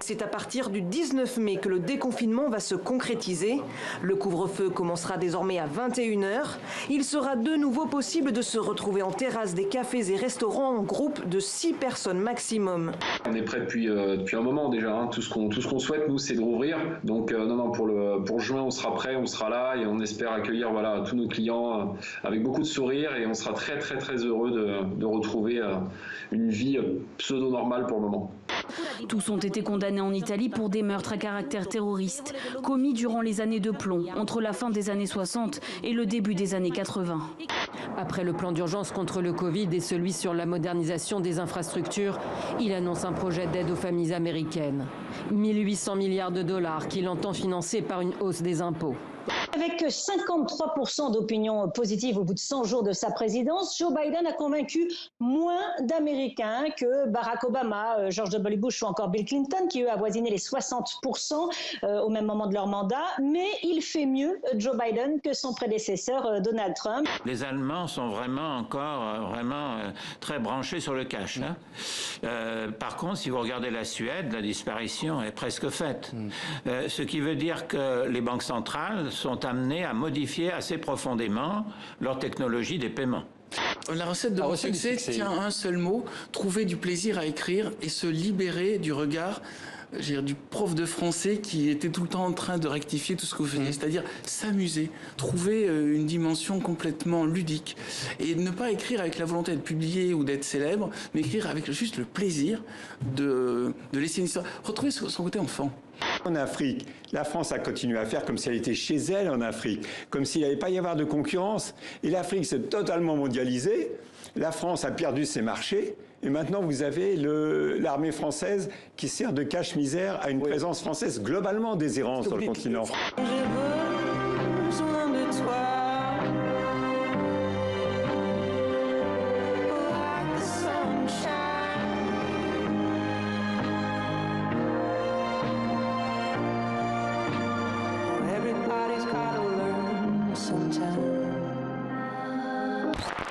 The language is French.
C'est à partir du 19 mai que le déconfinement va se concrétiser. Le couvre-feu commencera désormais à 21 h. Il sera de nouveau possible de se retrouver en terrasse des cafés et restaurants en groupe de 6 personnes maximum. On est prêt depuis un moment déjà. Hein. Tout ce qu'on souhaite, nous, c'est de rouvrir. Donc non, pour juin, on sera prêt, on sera là et on espère accueillir tous nos clients avec beaucoup de sourires et on sera très très très heureux de retrouver une vie pseudo-normale pour le moment. Tous ont été condamnés en Italie pour des meurtres à caractère terroriste, commis durant les années de plomb, entre la fin des années 60 et le début des années 80. Après le plan d'urgence contre le Covid et celui sur la modernisation des infrastructures, il annonce un projet d'aide aux familles américaines. 1800 milliards de dollars qu'il entend financer par une hausse des impôts. Avec 53% d'opinion positive au bout de 100 jours de sa présidence, Joe Biden a convaincu moins d'Américains que Barack Obama, George W. Bush ou encore Bill Clinton, qui eux avoisinaient les 60% au même moment de leur mandat. Mais il fait mieux, Joe Biden, que son prédécesseur Donald Trump. Les Allemands sont encore très branchés sur le cash. Hein. Par contre, si vous regardez la Suède, la disparition est presque faite. Ce qui veut dire que les banques centrales sont amenées à modifier assez profondément leur technologie des paiements. La recette de mon succès tient à un seul mot, trouver du plaisir à écrire et se libérer du regard du prof de français qui était tout le temps en train de rectifier tout ce que vous faisiez, c'est-à-dire s'amuser, trouver une dimension complètement ludique et ne pas écrire avec la volonté d'être publié ou d'être célèbre, mais écrire avec juste le plaisir de laisser une histoire, retrouver son côté enfant. En Afrique, la France a continué à faire comme si elle était chez elle en Afrique, comme s'il n'allait pas y avoir de concurrence. Et l'Afrique s'est totalement mondialisée. La France a perdu ses marchés. Et maintenant, vous avez l'armée française qui sert de cache-misère à une présence française globalement désirante sur le continent.